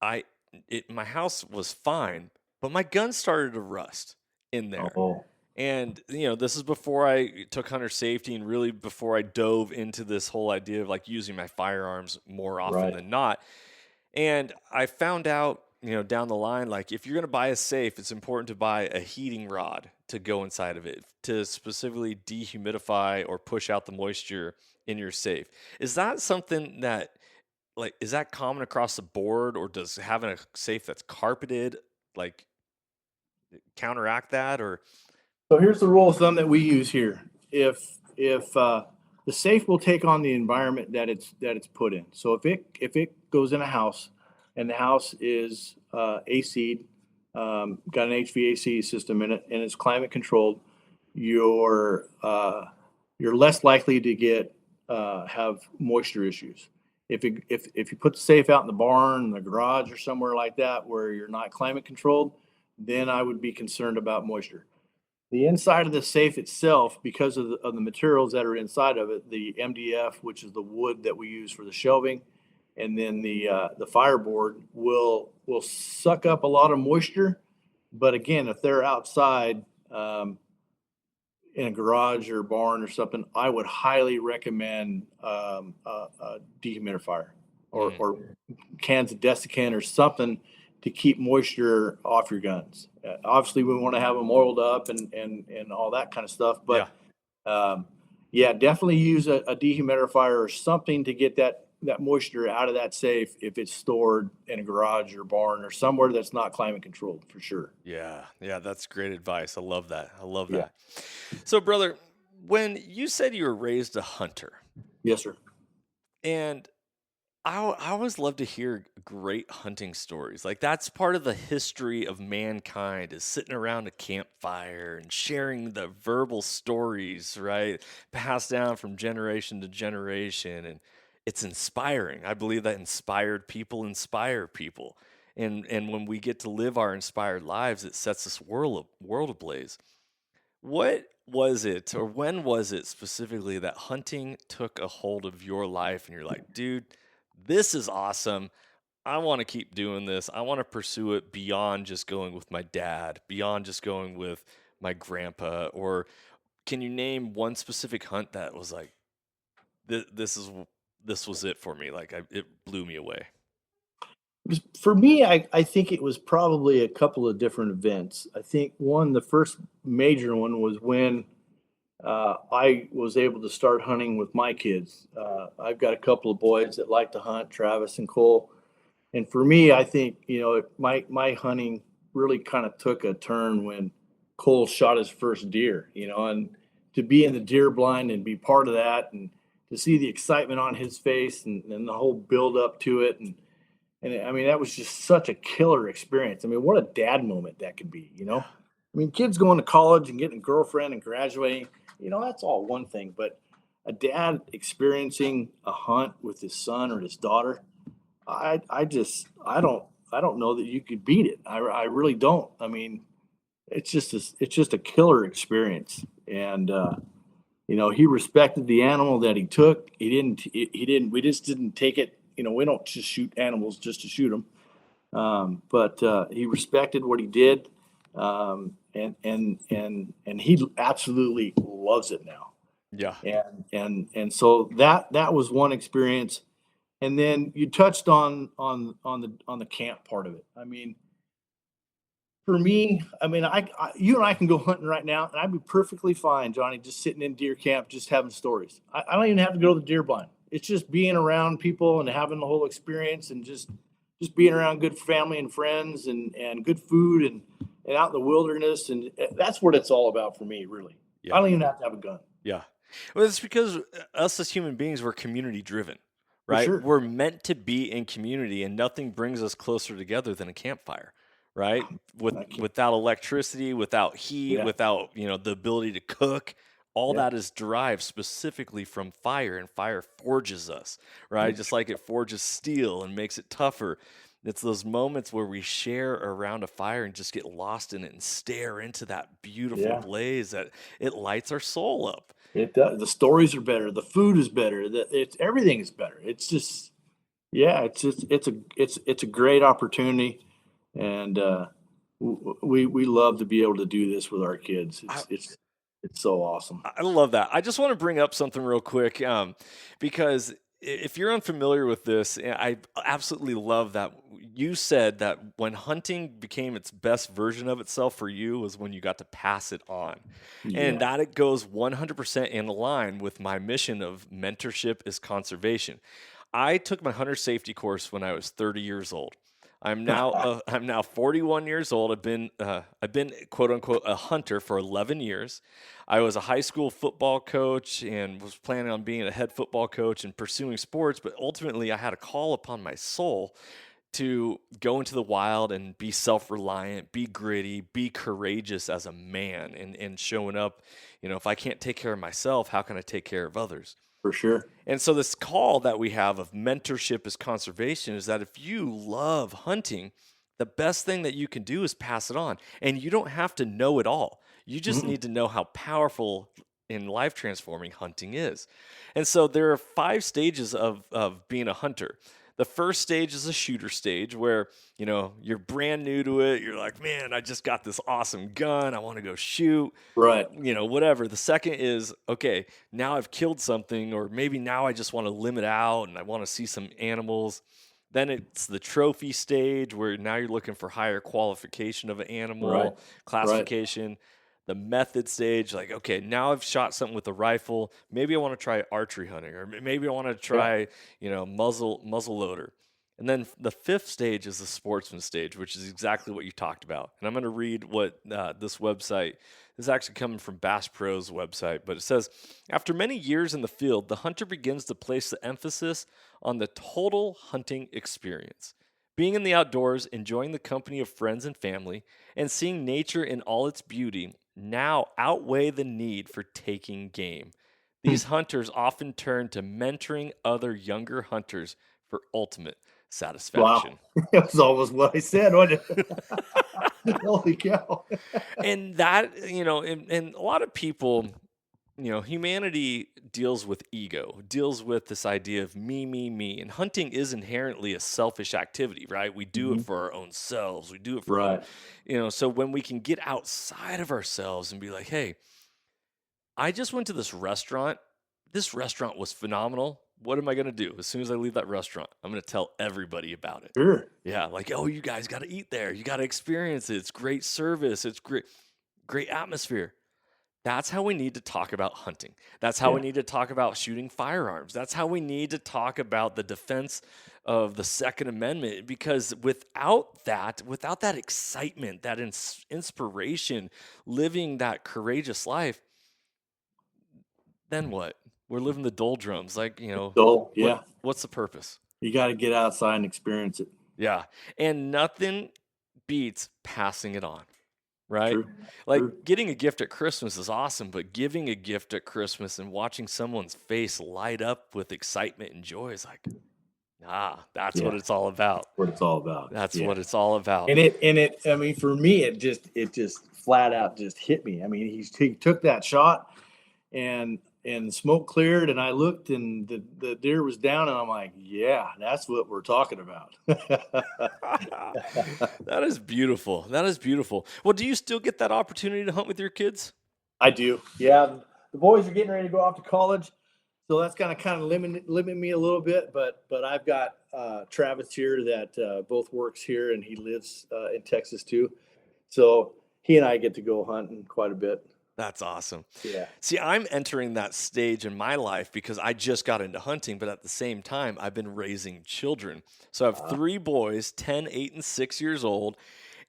my house was fine, but my gun started to rust in there. Oh, And this is before I took hunter safety, and really before I dove into this whole idea of like using my firearms more often right. than not. And I found out, down the line, like if you're going to buy a safe, it's important to buy a heating rod to go inside of it to specifically dehumidify or push out the moisture in your safe. Is that something that, like, is that common across the board, or does having a safe that's carpeted like counteract that? Or So here's the rule of thumb that we use here. If the safe will take on the environment that it's put in. So if it goes in a house and the house is AC'd, got an HVAC system in it, and it's climate controlled, you're less likely to get have moisture issues. If you put the safe out in the barn, the garage, or somewhere like that where you're not climate controlled, then I would be concerned about moisture. The inside of the safe itself, because of the materials that are inside of it, the MDF, which is the wood that we use for the shelving, and then the fireboard will suck up a lot of moisture. But again, if they're outside, in a garage or barn or something, I would highly recommend a dehumidifier, Mm, or cans of desiccant or something to keep moisture off your guns. Obviously, we want to have them oiled up and all that kind of stuff, yeah. but um, yeah, definitely use a dehumidifier or something to get that moisture out of that safe if it's stored in a garage or barn or somewhere that's not climate controlled, for sure. Yeah, yeah, that's great advice. I love that. I love Yeah. that. So, brother, when you said you were raised a hunter, Yes, sir. and I always love to hear great hunting stories. Like that's part of the history of mankind is sitting around a campfire and sharing the verbal stories, right? Passed down from generation to generation. And it's inspiring. I believe that inspired people inspire people. And when we get to live our inspired lives, it sets this world ablaze. What was it, or when was it specifically that hunting took a hold of your life and you're like, dude, this is awesome. I want to keep doing this. I want to pursue it beyond just going with my dad, beyond just going with my grandpa? Or can you name one specific hunt that was like, this was it for me? Like it blew me away. For me, I think it was probably a couple of different events. I think the first major one was when I was able to start hunting with my kids. I've got a couple of boys that like to hunt, Travis and Cole. And for me, I think, my hunting really kind of took a turn when Cole shot his first deer, and to be in the deer blind and be part of that, and to see the excitement on his face, and the whole build up to it. And I mean, that was just such a killer experience. I mean, what a dad moment that could be, Yeah. I mean, kids going to college and getting a girlfriend and graduating, that's all one thing. But a dad experiencing a hunt with his son or his daughter, I don't know that you could beat it. I really don't. I mean, it's just a killer experience. And he respected the animal that he took. We just didn't take it. We don't just shoot animals just to shoot them. But he respected what he did. And he absolutely loves it now. Yeah. And so that was one experience. And then you touched on the camp part of it. I mean, for me, I mean, you and I can go hunting right now, and I'd be perfectly fine, Johnny, just sitting in deer camp, just having stories. I don't even have to go to the deer blind. It's just being around people and having the whole experience, and just being around good family and friends, and good food, and out in the wilderness, and that's what it's all about for me, really. I Yeah. don't even have to have a gun, Yeah. Well, it's because us as human beings, we're community driven, for right? sure. We're meant to be in community, and nothing brings us closer together than a campfire, right? I can't. Without electricity, without heat, Yeah, without the ability to cook, all yeah, that is derived specifically from fire, and fire forges us, right? yeah, Just like it forges steel and makes it tougher. It's those moments where we share around a fire and just get lost in it and stare into that beautiful yeah. blaze that it lights our soul up. It does. The stories are better. The food is better. It's everything is better. It's just, yeah. It's a great opportunity, and we love to be able to do this with our kids. It's so awesome. I love that. I just want to bring up something real quick, because if you're unfamiliar with this, I absolutely love that you said that when hunting became its best version of itself for you was when you got to pass it on. And Yeah. that it goes 100% in line with my mission of mentorship is conservation. I took my hunter safety course when I was 30 years old. I'm now 41 years old. I've been quote unquote a hunter for 11 years. I was a high school football coach and was planning on being a head football coach and pursuing sports, but ultimately I had a call upon my soul to go into the wild and be self-reliant, be gritty, be courageous as a man, and showing up, if I can't take care of myself, how can I take care of others? For sure. And so this call that we have of mentorship as conservation is that if you love hunting, the best thing that you can do is pass it on. And you don't have to know it all. You just Mm-mm. need to know how powerful and life transforming hunting is. And so there are 5 stages of being a hunter. The first stage is a shooter stage where, you're brand new to it. You're like, man, I just got this awesome gun. I want to go shoot, Right. whatever. The second is, okay, now I've killed something, or maybe now I just want to limit out and I want to see some animals. Then it's the trophy stage where now you're looking for higher qualification of an Right. animal, Right. classification. The method stage, like, okay, now I've shot something with a rifle. Maybe I want to try archery hunting, or maybe I want to Yeah. try, muzzle loader. And then the fifth stage is the sportsman stage, which is exactly what you talked about. And I'm going to read what this website this is actually coming from Bass Pro's website, but it says after many years in the field, the hunter begins to place the emphasis on the total hunting experience. Being in the outdoors, enjoying the company of friends and family, and seeing nature in all its beauty now outweigh the need for taking game. Hmm. These hunters often turn to mentoring other younger hunters for ultimate Wow. satisfaction. That was almost what I said, wasn't it? Holy cow. And that, and a lot of people, humanity deals with ego, deals with this idea of me, me, me. And hunting is inherently a selfish activity, right? We do it Mhm. for our own selves. We do it for our own, Right. so when we can get outside of ourselves and be like, hey, I just went to this restaurant. This restaurant was phenomenal. What am I going to do? As soon as I leave that restaurant, I'm going to tell everybody about it. Sure. Yeah, like, oh, you guys got to eat there. You got to experience it. It's great service. It's great atmosphere. That's how we need to talk about hunting. That's how we Yeah. need to talk about shooting firearms. That's how we need to talk about the defense of the Second Amendment. Because without that excitement, that inspiration, living that courageous life, then what? We're living the doldrums. Like, So, what yeah, what's the purpose? you got to get outside and experience it. Yeah. And nothing beats passing it on. Right? True. Like True. getting a gift at Christmas is awesome, but giving a gift at Christmas and watching someone's face light up with excitement and joy is like, that's what Yeah. it's all about. What it's all about. That's Yeah. what it's all about. And I mean, for me, it just flat out just hit me. I mean, he took that shot, and the smoke cleared, and I looked, and the deer was down, and I'm like, yeah, that's what we're talking about. That is beautiful. That is beautiful. Well, do you still get that opportunity to hunt with your kids? I do. Yeah, the boys are getting ready to go off to college, so that's kind of limit me a little bit. But I've got Travis here that both works here, and he lives in Texas too. So he and I get to go hunting quite a bit. That's awesome. Yeah. See, I'm entering that stage in my life because I just got into hunting, but at the same time, I've been raising children. So I have Uh, 3 boys, 10, 8, and 6 years old.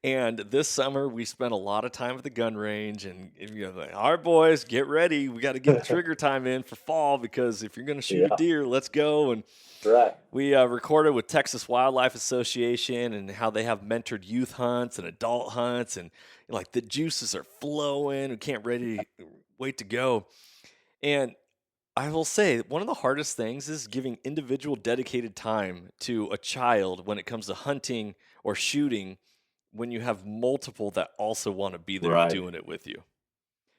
And this summer, we spent a lot of time at the gun range. And, like, all right, boys, get ready. We got to get trigger time in for fall because if you're going to shoot a yeah. deer, let's go. And Right. we recorded with Texas Wildlife Association and how they have mentored youth hunts and adult hunts, and like the juices are flowing. We can't wait to go. And I will say one of the hardest things is giving individual dedicated time to a child when it comes to hunting or shooting when you have multiple that also want to be there Right. doing it with you.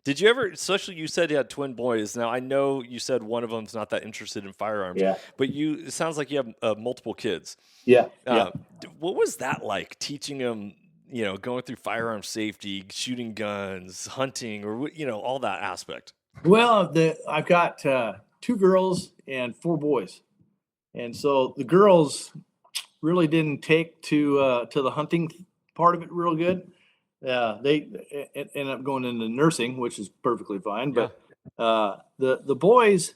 Did you ever, especially you said you had twin boys. Now I know you said one of them's not that interested in firearms, Yeah. but it sounds like you have multiple kids. Yeah. Yeah. What was that like teaching them, going through firearm safety, shooting guns, hunting, or, all that aspect? Well, I've got 2 girls and 4 boys, and so the girls really didn't take to the hunting part of it real good. Ended up going into nursing, which is perfectly fine. Yeah. But the boys,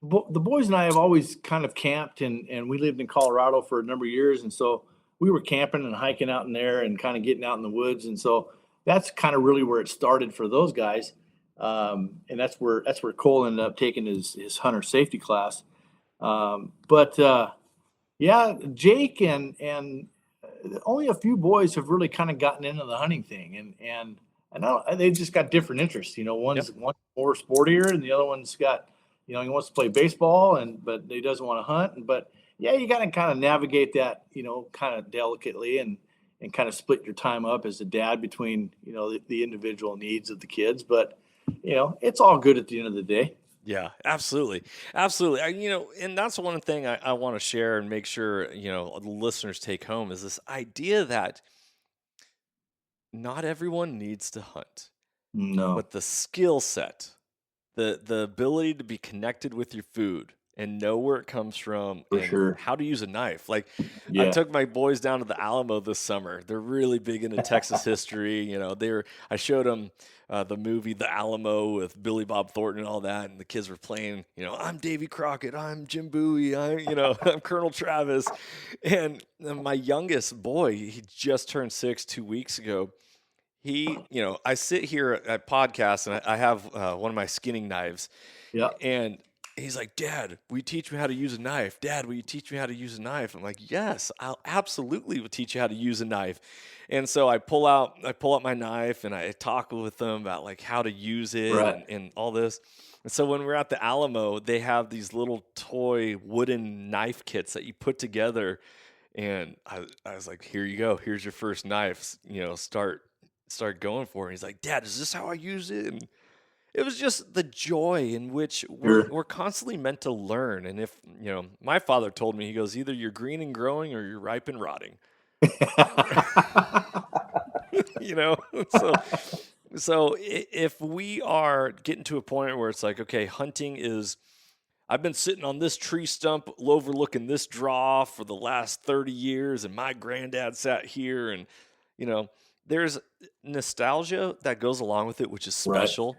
the boys and I have always kind of camped, and we lived in Colorado for a number of years, and so we were camping and hiking out in there and kind of getting out in the woods, and so that's kind of really where it started for those guys. And that's where Cole ended up taking his hunter safety class. But yeah, Jake and only a few boys have really kind of gotten into the hunting thing, and I know they've just got different interests. Yep. One's more sportier, and the other one's got he wants to play baseball, but he doesn't want to hunt. But yeah, you got to kind of navigate that, kind of delicately, and kind of split your time up as a dad between, the individual needs of the kids. But it's all good at the end of the day. Yeah, absolutely. Absolutely. And that's one thing I want to share and make sure, the listeners take home is this idea that not everyone needs to hunt, No, but the skill set, the ability to be connected with your food and know where it comes from for and sure. how to use a knife. Like I Yeah. took my boys down to the Alamo this summer. They're really big into Texas history. I showed them the movie The Alamo with Billy Bob Thornton and all that, and the kids were playing. I'm Davy Crockett. I'm Jim Bowie. I'm Colonel Travis, and my youngest boy, he just turned 6 2 weeks ago. I sit here at podcast and I have one of my skinning knives, Yeah. and he's like, "Dad, will you teach me how to use a knife? Dad, will you teach me how to use a knife?" I'm like, "Yes, I'll absolutely will teach you how to use a knife." And so I pull out my knife and I talk with them about like how to use it Right. and all this. And so when we're at the Alamo, they have these little toy wooden knife kits that you put together. And I was like, "Here you go. Here's your first knife. Start going for it." And he's like, "Dad, is this how I use it?" And it was just the joy in which we're Sure. we're constantly meant to learn. And if my father told me, he goes, "Either you're green and growing or you're ripe and rotting." you know, so if we are getting to a point where it's like, okay, hunting is. I've been sitting on this tree stump overlooking this draw for the last 30 years, and my granddad sat here, and you know, there's nostalgia that goes along with it, which is Right. special.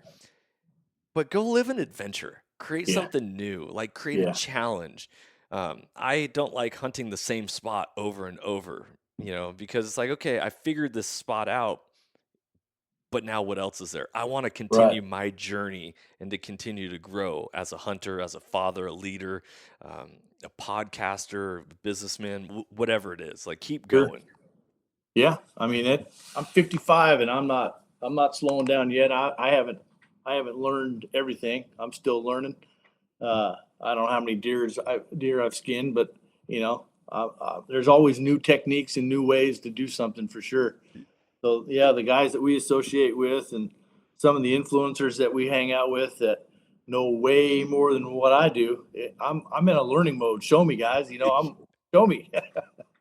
But go live an adventure. Create Yeah. something new. Like create a Yeah. challenge. I don't like hunting the same spot over and over, because it's like, okay, I figured this spot out, but now what else is there? I want to Right. continue my journey and to continue to grow as a hunter, as a father, a leader, a podcaster, a businessman, whatever it is. Like keep Sure. going. Yeah. I mean, I'm 55 and I'm not slowing down yet. I haven't learned everything. I'm still learning. I don't know how many deer I've skinned, but there's always new techniques and new ways to do something for sure. So yeah, the guys that we associate with and some of the influencers that we hang out with that know way more than what I do. I'm in a learning mode. Show me, guys. Show me.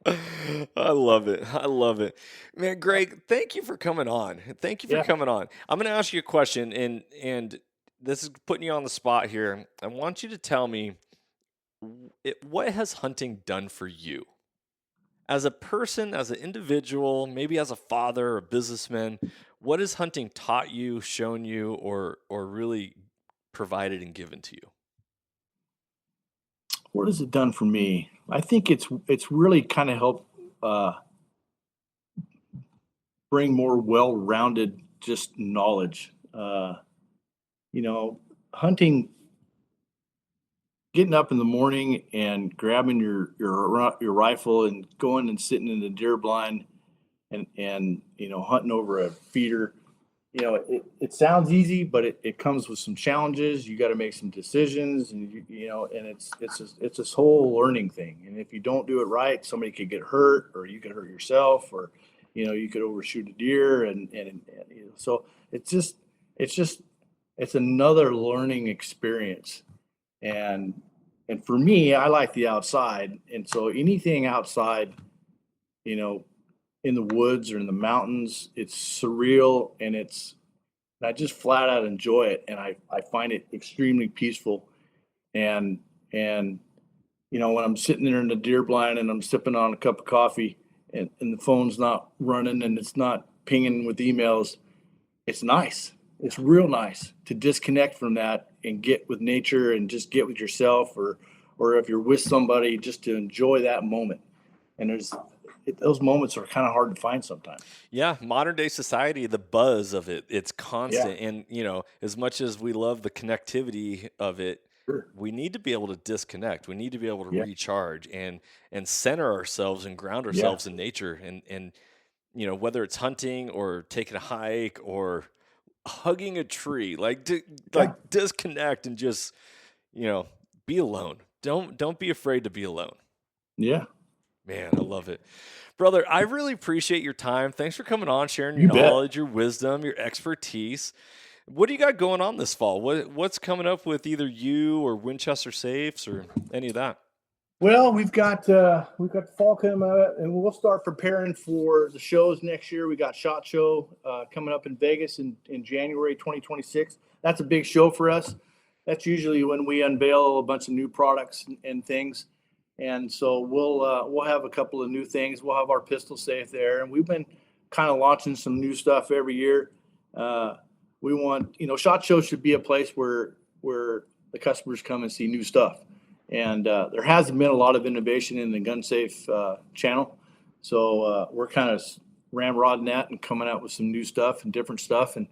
I love it. I love it. Man, Greg, thank you for coming on. Thank you for Yeah. coming on. I'm going to ask you a question, and this is putting you on the spot here. I want you to tell me what has hunting done for you? As a person, as an individual, maybe as a father or a businessman, what has hunting taught you, shown you, or really provided and given to you? What has it done for me? I think it's really kind of helped uh, bring more well-rounded just knowledge. You know, hunting, getting up in the morning and grabbing your rifle and going and sitting in the deer blind and hunting over a feeder. It sounds easy, but it comes with some challenges. You got to make some decisions, and and it's this whole learning thing. And if you don't do it right, somebody could get hurt, or you could hurt yourself, or you could overshoot a deer, and so it's just it's another learning experience. And for me, I like the outside, and so anything outside, you know, in the woods or in the mountains, it's surreal, and I just flat out enjoy it, and I find it extremely peaceful. And when I'm sitting there in the deer blind and I'm sipping on a cup of coffee, and the phone's not running and it's not pinging with emails, it's nice. It's real nice to disconnect from that and get with nature and just get with yourself, or if you're with somebody, just to enjoy that moment. And those moments are kind of hard to find sometimes. Yeah, modern day society, the buzz of it's Yeah. constant. And, as much as we love the connectivity of it, Sure. we need to be able to disconnect. We need to be able to Yeah. recharge and center ourselves and ground Yeah. ourselves in nature. And whether it's hunting or taking a hike or hugging a tree, like Yeah. disconnect and just be alone. Don't be afraid to be alone. Yeah. Man, I love it. Brother, I really appreciate your time. Thanks for coming on, sharing your You bet. knowledge, your wisdom, your expertise. What do you got going on this fall? What's coming up with either you or Winchester Safes or any of that? Well, we've got the fall coming up, and we'll start preparing for the shows next year. We got SHOT Show coming up in Vegas in January 2026. That's a big show for us. That's usually when we unveil a bunch of new products and things. And so we'll have a couple of new things. We'll have our pistol safe there, and we've been kind of launching some new stuff every year. We want, SHOT Show should be a place where the customers come and see new stuff. And there hasn't been a lot of innovation in the gun safe channel. So we're kind of ramrodding that and coming out with some new stuff and different stuff. And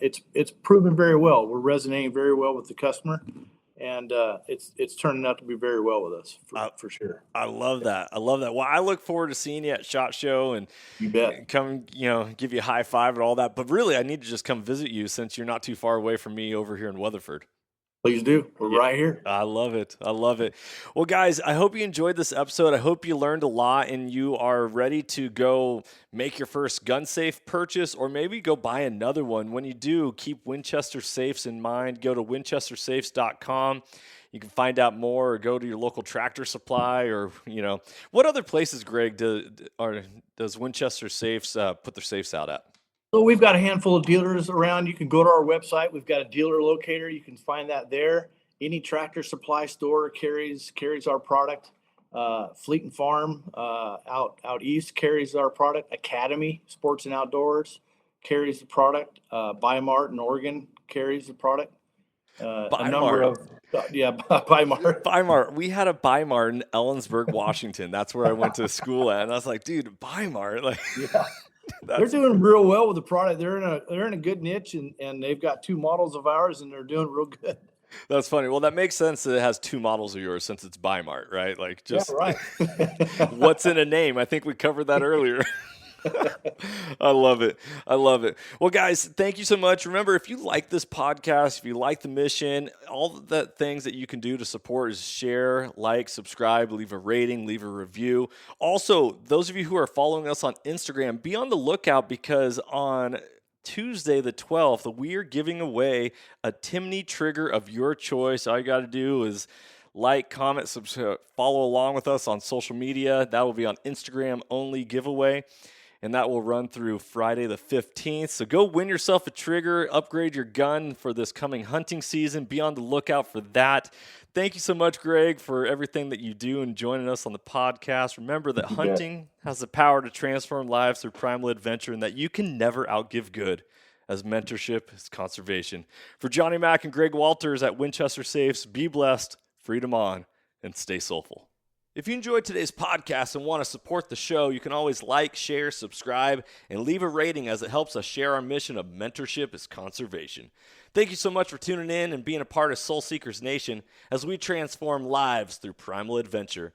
it's proven very well. We're resonating very well with the customer. And it's turning out to be very well with us for sure. I love that. Well, I look forward to seeing you at SHOT Show and you bet. Come, give you a high five and all that. But really, I need to just come visit you since you're not too far away from me over here in Weatherford. Please do. We're right here. I love it. Well, guys, I hope you enjoyed this episode. I hope you learned a lot and you are ready to go make your first gun safe purchase or maybe go buy another one. When you do, keep Winchester Safes in mind. Go to winchestersafes.com. You can find out more or go to your local Tractor Supply or, what other places, Greg, does Winchester Safes put their safes out at? So we've got a handful of dealers around. You can go to our website. We've got a dealer locator. You can find that there. Any Tractor Supply store carries our product. Fleet and Farm out east carries our product. Academy Sports and Outdoors carries the product. Bi-Mart in Oregon carries the product. A number of Bi-Mart. Bi-Mart. We had a Bi-Mart in Ellensburg, Washington. That's where I went to school at, and I was like, dude, Bi-Mart, yeah. They're doing real well with the product. They're in a good niche, and they've got 2 models of ours, and they're doing real good. That's funny. Well, that makes sense that it has 2 models of yours since it's Bi-Mart, right? Like, just right. What's in a name? I think we covered that earlier. I love it. Well, guys, thank you so much. Remember, if you like this podcast, if you like the mission, all the things that you can do to support is share, like, subscribe, leave a rating, leave a review. Also, those of you who are following us on Instagram, be on the lookout because on Tuesday the 12th, we are giving away a Timney trigger of your choice. All you got to do is like, comment, follow along with us on social media. That will be on Instagram only giveaway. And that will run through Friday the 15th. So go win yourself a trigger, upgrade your gun for this coming hunting season. Be on the lookout for that. Thank you so much, Greg, for everything that you do and joining us on the podcast. Remember that hunting has the power to transform lives through primal adventure and that you can never outgive good, as mentorship is conservation. For Johnny Mack and Greg Walters at Winchester Safes, be blessed, freedom on, and stay soulful. If you enjoyed today's podcast and want to support the show, you can always like, share, subscribe, and leave a rating as it helps us share our mission of mentorship is conservation. Thank you so much for tuning in and being a part of Soul Seekers Nation as we transform lives through primal adventure.